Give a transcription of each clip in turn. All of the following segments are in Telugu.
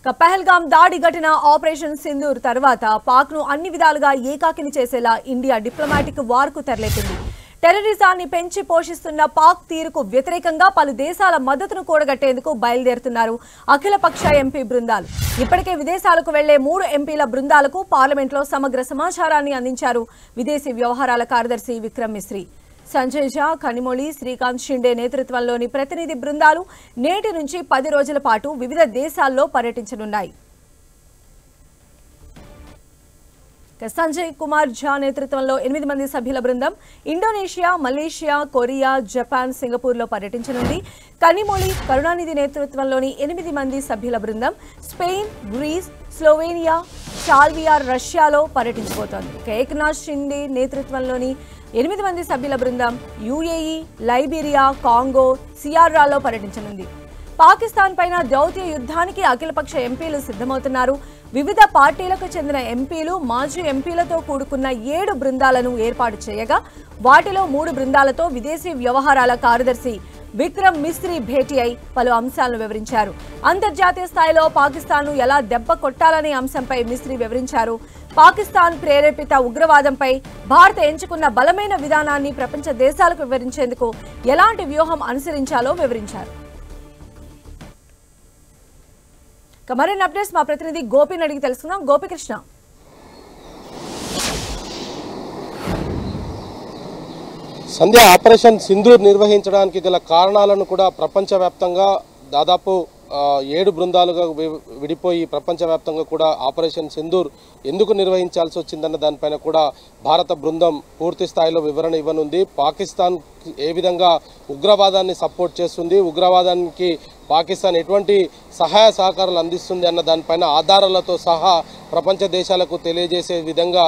పహల్గామ్ దాడి ఘటన ఆపరేషన్ సింధూర్ తర్వాత పాక్ను అన్ని విధాలుగా ఏకాకిని చేసేలా ఇండియా డిప్లొమాటిక్ వార్కు తెరలేపింది. టెర్రరిజాన్ని పెంచి పోషిస్తున్న పాక్ తీరుకు వ్యతిరేకంగా పలు దేశాల మద్దతును కూడగట్టేందుకు బయలుదేరుతున్నారు అఖిలపక్ష ఎంపీ బృందాలు. ఇప్పటికే విదేశాలకు వెళ్లే 3 ఎంపీల బృందాలకు పార్లమెంట్లో సమగ్ర సమాచారాన్ని అందించారు విదేశీ వ్యవహారాల కార్యదర్శి విక్రమ్ మిశ్రీ. సంజయ్ ఝా, కనిమొళి, శ్రీకాంత్ షిండే నేతృత్వంలోని ప్రతినిధి బృందాలు నేటి నుంచి 10 రోజుల పాటు వివిధ దేశాల్లో పర్యటించనున్నాయి. సంజయ్ కుమార్ ఝా నేతృత్వంలో 8 మంది సభ్యుల బృందం ఇండోనేషియా, మలేషియా, కొరియా, జపాన్, సింగపూర్లో పర్యటించనుంది. కనిమొళి, కరుణానిధి నేతృత్వంలోని 8 మంది సభ్యుల బృందం స్పెయిన్, గ్రీస్, స్లోవేనియా, సాల్వియా, రష్యాలో పర్యటించబోతోంది. ఏక్నాథ్ షిండే నేతృత్వంలోని 8 మంది సభ్యుల బృందం యుఏఈ, లైబీరియా, కాంగో, సియర్రాలో పర్యటించనుంది. పాకిస్తాన్ పైన దౌత్య యుద్ధానికి అఖిలపక్ష ఎంపీలు సిద్ధమవుతున్నారు. వివిధ పార్టీలకు చెందిన ఎంపీలు, మాజీ ఎంపీలతో కూడుకున్న 7 బృందాలను ఏర్పాటు చేయగా వాటిలో 3 బృందాలతో విదేశీ వ్యవహారాల కార్యదర్శి విక్రమ్ మిశ్రీ భేటీ అయి పలు అంశాలను వివరించారు. అంతర్జాతీయ స్థాయిలో పాకిస్తాన్ను ఎలా దెబ్బ కొట్టాలనే అంశంపై మిశ్రీ వివరించారు. పాకిస్తాన్ ప్రేరేపిత ఉగ్రవాదంపై భారత్ ఎంచుకున్న బలమైన విధానాన్ని ప్రపంచ దేశాలకు వివరించేందుకు ఎలాంటి వ్యూహం అనుసరించాలో వివరించారు. మరిన్ని అప్డేట్స్ మా ప్రతినిధి గోపిని అడిగి తెలుసుకుందాం. గోపికృష్ణ, సంధ్య ఆపరేషన్ సింధూర్ నిర్వహించడానికి గల కారణాలను కూడా ప్రపంచవ్యాప్తంగా దాదాపు 7 బృందాలుగా విడిపోయి ప్రపంచవ్యాప్తంగా కూడా ఆపరేషన్ సింధూర్ ఎందుకు నిర్వహించాల్సి వచ్చిందన్న దానిపైన కూడా భారత బృందం పూర్తి స్థాయిలో వివరణ ఇవ్వనుంది. పాకిస్తాన్ ఏ విధంగా ఉగ్రవాదాన్ని సపోర్ట్ చేస్తుంది, ఉగ్రవాదానికి పాకిస్తాన్ ఎటువంటి సహాయ సహకారాలు అందిస్తుంది అన్న దానిపైన ఆధారాలతో సహా ప్రపంచ దేశాలకు తెలియజేసే విధంగా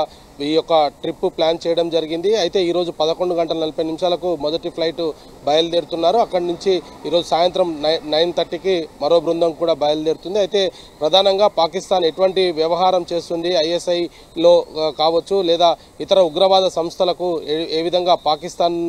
ఈ యొక్క ట్రిప్ ప్లాన్ చేయడం జరిగింది. అయితే ఈరోజు 11:40 మొదటి ఫ్లైట్ బయలుదేరుతున్నారు. అక్కడి నుంచి ఈరోజు సాయంత్రం 9:30కి మరో బృందం కూడా బయలుదేరుతుంది. అయితే ప్రధానంగా పాకిస్తాన్ ఎటువంటి వ్యవహారం చేస్తుంది, ISIలో కావచ్చు లేదా ఇతర ఉగ్రవాద సంస్థలకు ఏ విధంగా పాకిస్తాన్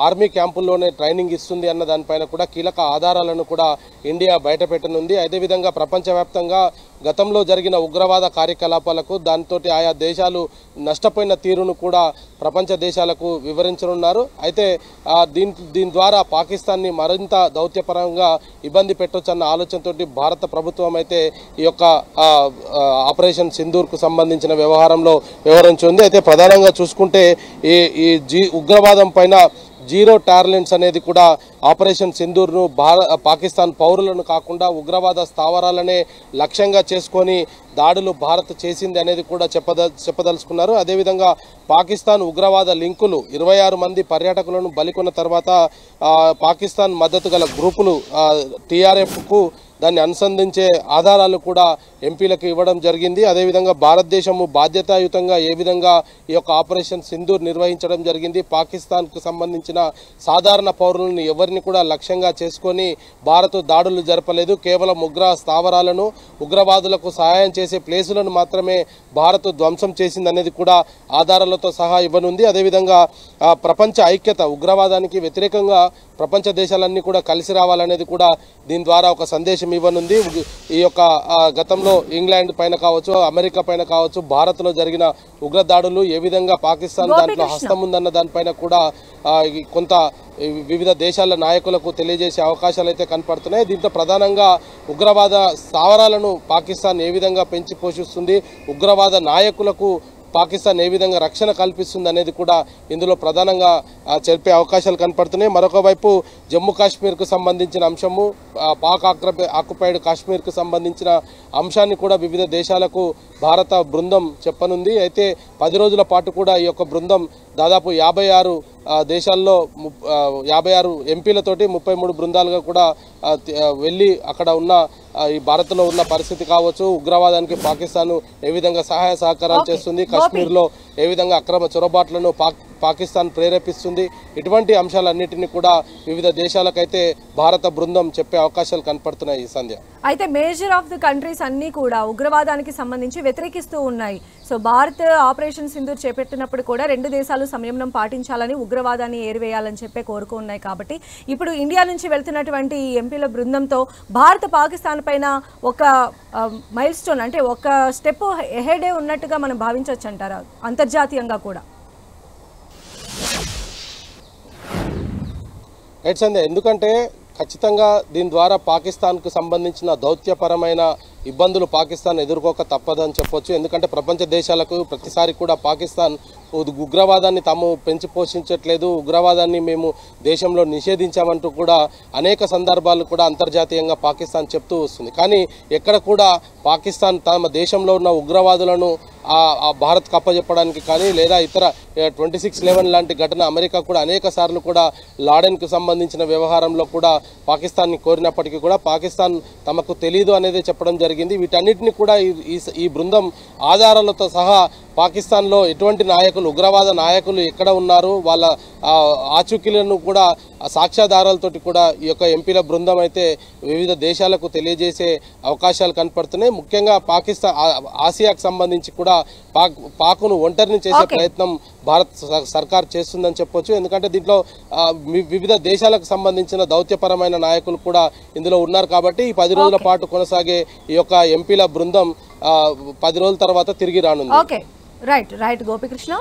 ఆర్మీ క్యాంపుల్లోనే ట్రైనింగ్ ఇస్తుంది అన్న దానిపైన కూడా కీలక ఆధారాలను కూడా ఇండియా బయటపెట్టనుంది. అదేవిధంగా ప్రపంచవ్యాప్తంగా గతంలో జరిగిన ఉగ్రవాద కార్యకలాపాలకు దాంతో ఆయా దేశాలు నష్టపోయిన తీరును కూడా ప్రపంచ దేశాలకు వివరించనున్నారు. అయితే దీని ద్వారా పాకిస్తాన్ని మరింత దౌత్యపరంగా ఇబ్బంది పెట్టొచ్చన్న ఆలోచనతో భారత ప్రభుత్వం అయితే ఈ యొక్క ఆపరేషన్ సింధూర్కు సంబంధించిన వ్యవహారంలో వివరించింది. అయితే ప్రధానంగా చూసుకుంటే ఈ ఉగ్రవాదం పైన జీరో టాలరెన్స్ అనేది కూడా ఆపరేషన్ సింధూర్ను పాకిస్తాన్ పౌరులను కాకుండా ఉగ్రవాద స్థావరాలనే లక్ష్యంగా చేసుకొని దాడులు భారత్ చేసింది అనేది కూడా చెప్పదలుచుకున్నారు. అదేవిధంగా పాకిస్తాన్ ఉగ్రవాద లింకులు 26 మంది పర్యాటకులను బలికొన్న తర్వాత పాకిస్తాన్ మద్దతు గల గ్రూపులు TRFకు దాన్ని అనుసంధించే ఆధారాలు కూడా ఎంపీలకు ఇవ్వడం జరిగింది. అదేవిధంగా భారతదేశము బాధ్యతాయుతంగా ఏ విధంగా ఈ యొక్క ఆపరేషన్ సింధూర్ నిర్వహించడం జరిగింది, పాకిస్తాన్కు సంబంధించిన సాధారణ పౌరులను ఎవరిని కూడా లక్ష్యంగా చేసుకొని భారత్ దాడులు జరపలేదు. కేవలం ఉగ్ర స్థావరాలను, ఉగ్రవాదులకు సహాయం చేసే ప్లేసులను మాత్రమే భారత్ ధ్వంసం చేసింది అనేది కూడా ఆధారాలతో సహా ఇవ్వనుంది. అదేవిధంగా ప్రపంచ ఐక్యత, ఉగ్రవాదానికి వ్యతిరేకంగా ప్రపంచ దేశాలన్నీ కూడా కలిసి రావాలనేది కూడా దీని ద్వారా ఒక సందేశం ఇవ్వనుంది. ఈ యొక్క గతంలో ఇంగ్లాండ్ పైన కావచ్చు, అమెరికా పైన కావచ్చు, భారత్లో జరిగిన ఉగ్రదాడులు ఏ విధంగా పాకిస్తాన్ దాంట్లో హస్తం ఉందన్న దానిపైన కూడా కొంత వివిధ దేశాల నాయకులకు తెలియజేసే అవకాశాలు అయితే కనపడుతున్నాయి. దీంట్లో ప్రధానంగా ఉగ్రవాద స్థావరాలను పాకిస్తాన్ ఏ విధంగా పెంచి పోషిస్తుంది, ఉగ్రవాద నాయకులకు పాకిస్తాన్ ఏ విధంగా రక్షణ కల్పిస్తుంది అనేది కూడా ఇందులో ప్రధానంగా చెప్పే అవకాశాలు కనపడుతున్నాయి. మరొక వైపు జమ్మూ కాశ్మీర్కు సంబంధించిన అంశము, పాక్ ఆక్యుపైడ్ కాశ్మీర్కు సంబంధించిన అంశాన్ని కూడా వివిధ దేశాలకు భారత బృందం చెప్పనుంది. అయితే 10 రోజుల పాటు కూడా ఈ యొక్క బృందం దాదాపు 56 దేశాల్లో 56 ఎంపీలతోటి 33 బృందాలుగా కూడా వెళ్ళి అక్కడ ఉన్న ఈ భారత్లో ఉన్న పరిస్థితి కావచ్చు, ఉగ్రవాదానికి పాకిస్తాన్ ఏ విధంగా సహాయ సహకారాలు చేస్తుంది, కాశ్మీర్లో ఏ విధంగా అక్రమ చొరబాట్లను పాకిస్తాన్ ప్రేరేపిస్తుంది, ఇటువంటి అంశాలన్నింటినీ కూడా వివిధ దేశాలకైతే భారత బృందం చెప్పే అవకాశాలు కనపడుతున్నాయి. ఈ సంధ్య అయితే మేజర్ ఆఫ్ ది కంట్రీస్ అన్నీ కూడా ఉగ్రవాదానికి సంబంధించి వ్యతిరేకిస్తూ ఉన్నాయి. సో భారత్ ఆపరేషన్ సింధూర్ చేపట్టినప్పుడు కూడా రెండు దేశాలు సంయమనం పాటించాలని, ఉగ్రవాదాన్ని ఏరివేయాలని చెప్పే కోరుకు ఉన్నాయి. కాబట్టి ఇప్పుడు ఇండియా నుంచి వెళ్తున్నటువంటి ఈ ఎంపీల బృందంతో భారత్ పాకిస్తాన్ పైన ఒక మైల్ స్టోన్, అంటే ఒక స్టెప్ ఎహెడే ఉన్నట్టుగా మనం భావించవచ్చు అంటారా అంతర్జాతీయంగా కూడా? రైట్ సంధ్య, ఎందుకంటే ఖచ్చితంగా దీని ద్వారా పాకిస్తాన్కు సంబంధించిన దౌత్యపరమైన ఇబ్బందులు పాకిస్తాన్ ఎదుర్కోక తప్పదని చెప్పొచ్చు. ఎందుకంటే ప్రపంచ దేశాలకు ప్రతిసారి కూడా పాకిస్తాన్ ఉగ్రవాదాన్ని తాము పెంచి పోషించట్లేదు, ఉగ్రవాదాన్ని మేము దేశంలో నిషేధించామంటూ కూడా అనేక సందర్భాలు కూడా అంతర్జాతీయంగా పాకిస్తాన్ చెప్తూ వస్తుంది. కానీ ఎక్కడ కూడా పాకిస్తాన్ తమ దేశంలో ఉన్న ఉగ్రవాదులను భారత్ కప్పజెప్పడానికి కానీ లేదా ఇతర 26/11 లాంటి ఘటన అమెరికా కూడా అనేక సార్లు కూడా లాడెన్కు సంబంధించిన వ్యవహారంలో కూడా పాకిస్తాన్ని కోరినప్పటికీ కూడా పాకిస్తాన్ తమకు తెలీదు అనేది చెప్పడం జరిగింది. వీటన్నిటిని కూడా ఈ బృందం ఆధారాలతో సహా పాకిస్తాన్లో ఎటువంటి నాయకులు, ఉగ్రవాద నాయకులు ఎక్కడ ఉన్నారు, వాళ్ళ ఆచూకీలను కూడా సాక్ష్యాధారాలతోటి కూడా ఈ యొక్క ఎంపీల బృందం అయితే వివిధ దేశాలకు తెలియజేసే అవకాశాలు కనపడుతున్నాయి. ముఖ్యంగా పాకిస్తాన్ ఆసియాకు సంబంధించి కూడా పాకును ఒంటరిని చేసే ప్రయత్నం భారత్ సర్కార్ చేస్తుందని చెప్పొచ్చు. ఎందుకంటే దీంట్లో వివిధ దేశాలకు సంబంధించిన దౌత్యపరమైన నాయకులు కూడా ఇందులో ఉన్నారు. కాబట్టి ఈ 10 రోజుల పాటు కొనసాగే ఈ యొక్క ఎంపీల బృందం 10 రోజుల తర్వాత తిరిగి రానుంది. రైట్ గోపికృష్ణ.